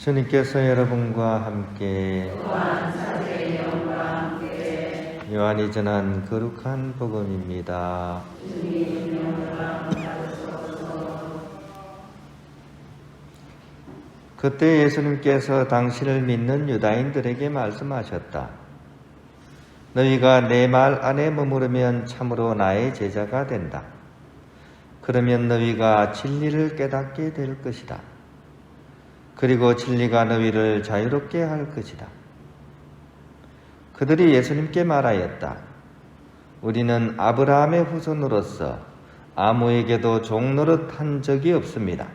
주님께서 여러분과 함께 요한이 전한 거룩한 복음입니다. 그때 예수님께서 당신을 믿는 유다인들에게 말씀하셨다. 너희가 내 말 안에 머무르면 참으로 나의 제자가 된다. 그러면 너희가 진리를 깨닫게 될 것이다. 그리고 진리가 너희를 자유롭게 할 것이다. 그들이 예수님께 말하였다. 우리는 아브라함의 후손으로서 아무에게도 종노릇한 적이 없습니다.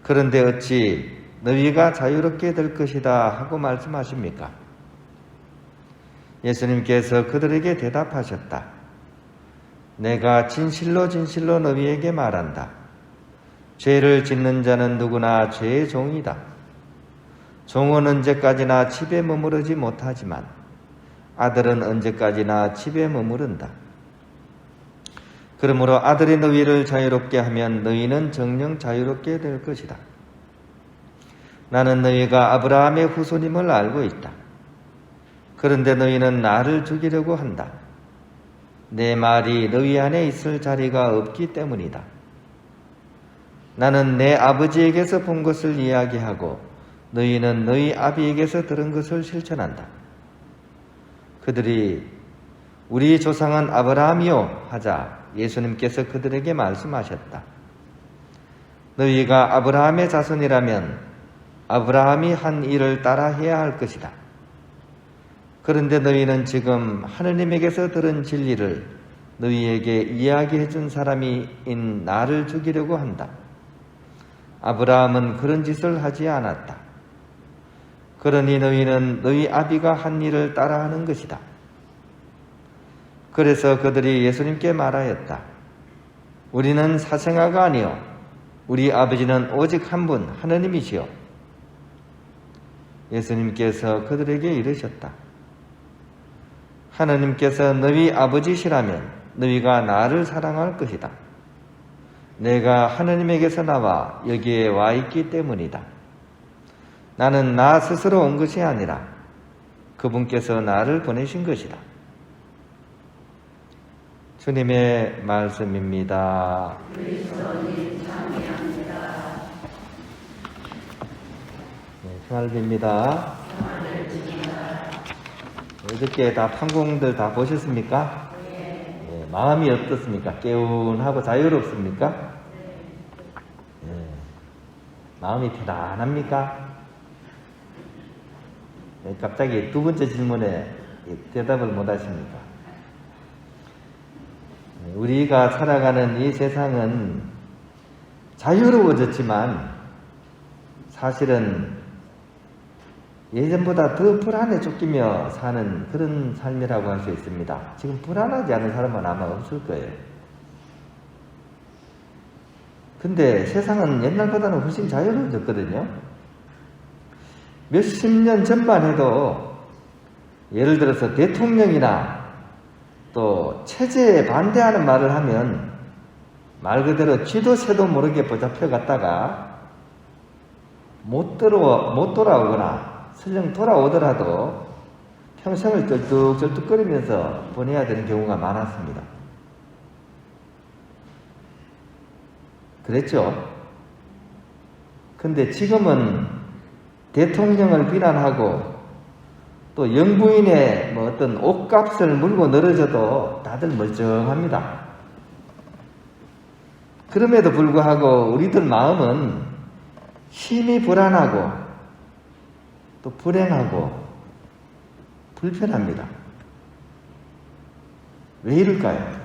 그런데 어찌 너희가 자유롭게 될 것이다 하고 말씀하십니까? 예수님께서 그들에게 대답하셨다. 내가 진실로 진실로 너희에게 말한다. 죄를 짓는 자는 누구나 죄의 종이다. 종은 언제까지나 집에 머무르지 못하지만 아들은 언제까지나 집에 머무른다. 그러므로 아들이 너희를 자유롭게 하면 너희는 정녕 자유롭게 될 것이다. 나는 너희가 아브라함의 후손임을 알고 있다. 그런데 너희는 나를 죽이려고 한다. 내 말이 너희 안에 있을 자리가 없기 때문이다. 나는 내 아버지에게서 본 것을 이야기하고 너희는 너희 아비에게서 들은 것을 실천한다. 그들이 우리 조상은 아브라함이요 하자 예수님께서 그들에게 말씀하셨다. 너희가 아브라함의 자손이라면 아브라함이 한 일을 따라 해야 할 것이다. 그런데 너희는 지금 하느님에게서 들은 진리를 너희에게 이야기해 준 사람인 나를 죽이려고 한다. 아브라함은 그런 짓을 하지 않았다. 그러니 너희는 너희 아비가 한 일을 따라하는 것이다. 그래서 그들이 예수님께 말하였다. 우리는 사생아가 아니요 우리 아버지는 오직 한 분 하느님이시요. 예수님께서 그들에게 이르셨다. 하느님께서 너희 아버지시라면 너희가 나를 사랑할 것이다. 내가 하느님에게서 나와 여기에 와 있기 때문이다. 나는 나 스스로 온 것이 아니라 그분께서 나를 보내신 것이다. 주님의 말씀입니다. 생활비입니다. 어저께 다 판공들 다 보셨습니까? 네, 마음이 어떻습니까? 개운하고 자유롭습니까? 네, 마음이 편안합니까? 네, 갑자기 두 번째 질문에 대답을 못 하십니까? 네, 우리가 살아가는 이 세상은 자유로워졌지만 사실은 예전보다 더 불안에 쫓기며 사는 그런 삶이라고 할 수 있습니다. 지금 불안하지 않은 사람은 아마 없을 거예요. 근데 세상은 옛날보다는 훨씬 자유로워졌거든요. 몇십 년 전만 해도 예를 들어서 대통령이나 또 체제에 반대하는 말을 하면 말 그대로 쥐도 새도 모르게 붙잡혀 갔다가 못 돌아오거나 설령 돌아오더라도 평생을 쩔뚝쩔뚝거리면서 보내야 되는 경우가 많았습니다. 그랬죠? 근데 지금은 대통령을 비난하고 또 영부인의 어떤 옷값을 물고 늘어져도 다들 멀쩡합니다. 그럼에도 불구하고 우리들 마음은 힘이 불안하고 또 불행하고 불편합니다. 왜 이럴까요?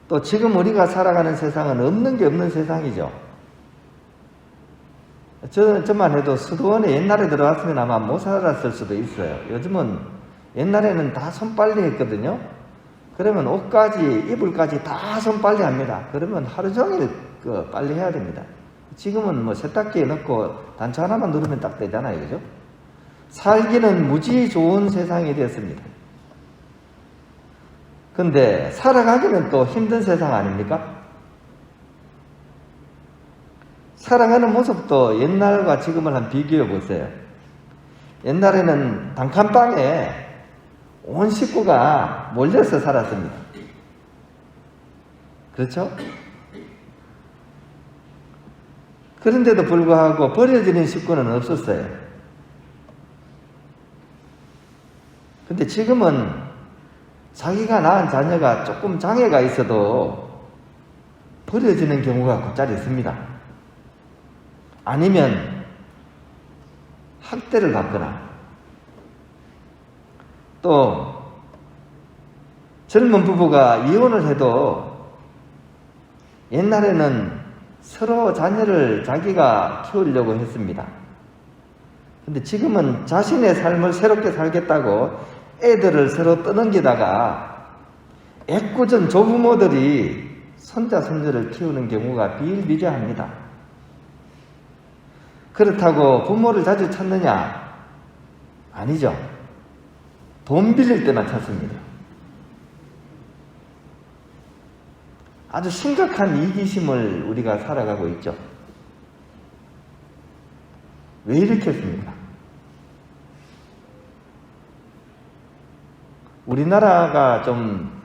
또 지금 우리가 살아가는 세상은 없는 게 없는 세상이죠. 저만 해도 수도원에 옛날에 들어왔으면 아마 못 살았을 수도 있어요. 요즘은 옛날에는 다 손빨래 했거든요. 그러면 옷까지 이불까지 다 손빨래 합니다. 그러면 하루 종일 빨래 해야 됩니다. 지금은 세탁기에 넣고 단추 하나만 누르면 딱 되잖아요. 그죠? 살기는 무지 좋은 세상이 되었습니다. 근데 살아가기는 또 힘든 세상 아닙니까? 살아가는 모습도 옛날과 지금을 한번 비교해 보세요. 옛날에는 단칸방에 온 식구가 몰려서 살았습니다. 그렇죠? 그런데도 불구하고 버려지는 식구는 없었어요. 근데 지금은 자기가 낳은 자녀가 조금 장애가 있어도 버려지는 경우가 곧잘 있습니다. 아니면 학대를 받거나, 또 젊은 부부가 이혼을 해도 옛날에는 서로 자녀를 자기가 키우려고 했습니다. 근데 지금은 자신의 삶을 새롭게 살겠다고 애들을 서로 떠넘기다가 애꿎은 조부모들이 손자, 손녀를 키우는 경우가 비일비재합니다. 그렇다고 부모를 자주 찾느냐? 아니죠. 돈 빌릴 때만 찾습니다. 아주 심각한 이기심을 우리가 살아가고 있죠. 왜 이렇게 했습니까? 우리나라가 좀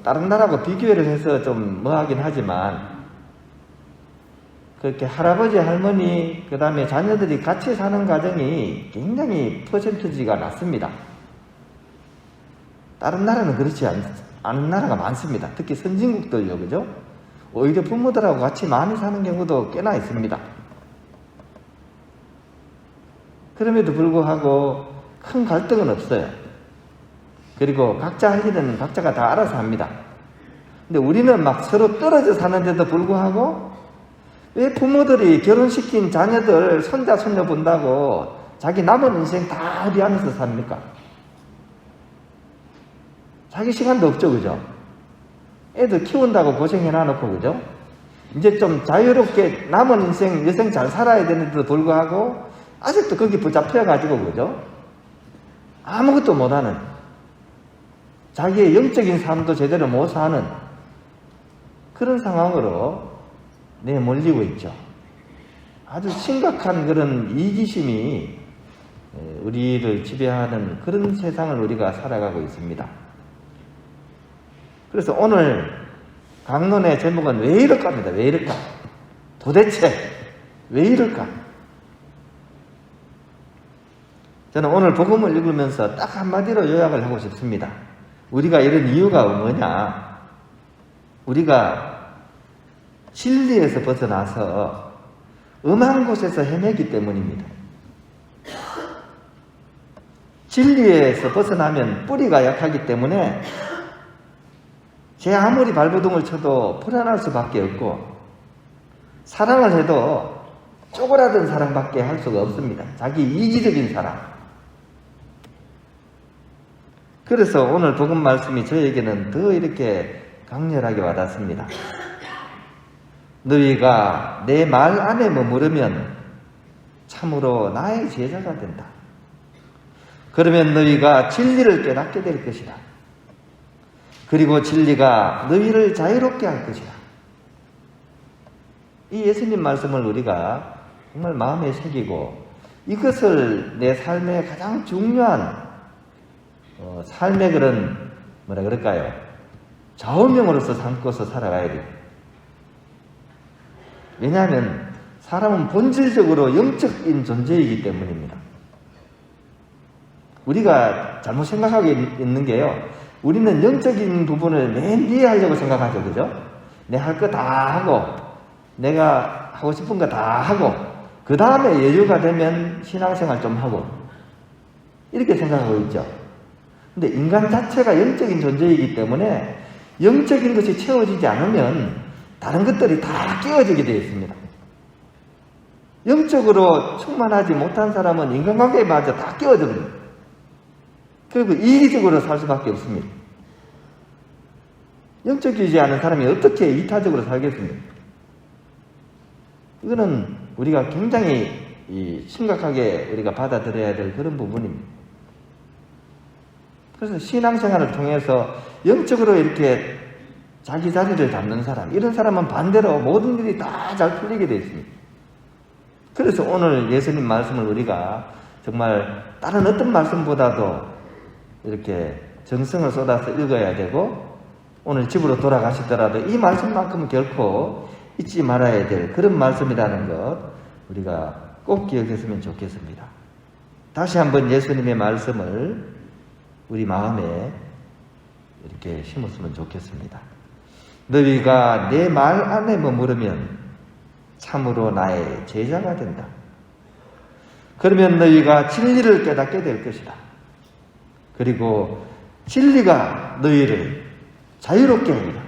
다른 나라하고 비교를 해서 좀 뭐하긴 하지만, 그렇게 할아버지, 할머니, 그 다음에 자녀들이 같이 사는 가정이 굉장히 퍼센티지가 낮습니다. 다른 나라는 그렇지 않은 나라가 많습니다. 특히 선진국들요, 그죠? 오히려 부모들하고 같이 많이 사는 경우도 꽤나 있습니다. 그럼에도 불구하고 큰 갈등은 없어요. 그리고 각자 할 일은 각자가 다 알아서 합니다. 근데 우리는 막 서로 떨어져 사는데도 불구하고 왜 부모들이 결혼시킨 자녀들, 손자, 손녀 본다고 자기 남은 인생 다 어디 안에서 삽니까? 자기 시간도 없죠, 그죠? 애들 키운다고 고생해놔놓고, 그죠? 이제 좀 자유롭게 남은 인생, 여생 잘 살아야 되는데도 불구하고 아직도 거기 붙잡혀가지고, 그죠? 아무것도 못하는, 자기의 영적인 삶도 제대로 못 사는 그런 상황으로 내몰리고 있죠. 아주 심각한 그런 이기심이 우리를 지배하는 그런 세상을 우리가 살아가고 있습니다. 그래서 오늘 강론의 제목은 왜 이럴까 합니다. 왜 이럴까? 도대체 왜 이럴까? 저는 오늘 복음을 읽으면서 딱 한마디로 요약을 하고 싶습니다. 우리가 이런 이유가 뭐냐? 우리가 진리에서 벗어나서 음한 곳에서 헤매기 때문입니다. 진리에서 벗어나면 뿌리가 약하기 때문에 제 아무리 발버둥을 쳐도 불안할 수밖에 없고, 사랑을 해도 쪼그라든 사랑밖에 할 수가 없습니다. 자기 이기적인 사랑. 그래서 오늘 복음 말씀이 저에게는 더 이렇게 강렬하게 와닿습니다. 너희가 내 말 안에 머무르면 참으로 나의 제자가 된다. 그러면 너희가 진리를 깨닫게 될 것이다. 그리고 진리가 너희를 자유롭게 할 것이다. 이 예수님 말씀을 우리가 정말 마음에 새기고 이것을 내 삶의 가장 중요한 삶의 그런 뭐라 그럴까요? 좌우명으로서 삼고서 살아가야 돼요. 왜냐하면 사람은 본질적으로 영적인 존재이기 때문입니다. 우리가 잘못 생각하고 있는 게요, 우리는 영적인 부분을 맨 뒤에 하려고 생각하죠, 그죠? 내가 할 거 다 하고, 내가 하고 싶은 거 다 하고, 그 다음에 여유가 되면 신앙생활 좀 하고, 이렇게 생각하고 있죠. 근데 인간 자체가 영적인 존재이기 때문에 영적인 것이 채워지지 않으면 다른 것들이 다 깨어지게 되어 있습니다. 영적으로 충만하지 못한 사람은 인간관계마저 다 깨어집니다. 그리고 이기적으로 살 수밖에 없습니다. 영적이지 않은 사람이 어떻게 이타적으로 살겠습니까? 이거는 우리가 굉장히 심각하게 우리가 받아들여야 될 그런 부분입니다. 그래서 신앙생활을 통해서 영적으로 이렇게 자기 자리를 잡는 사람, 이런 사람은 반대로 모든 일이 다 잘 풀리게 되어 있습니다. 그래서 오늘 예수님 말씀을 우리가 정말 다른 어떤 말씀보다도 이렇게 정성을 쏟아서 읽어야 되고, 오늘 집으로 돌아가시더라도 이 말씀만큼은 결코 잊지 말아야 될 그런 말씀이라는 것 우리가 꼭 기억했으면 좋겠습니다. 다시 한번 예수님의 말씀을 우리 마음에 이렇게 심었으면 좋겠습니다. 너희가 내 말 안에 머무르면 참으로 나의 제자가 된다. 그러면 너희가 진리를 깨닫게 될 것이다. 그리고 진리가 너희를 자유롭게 하리라.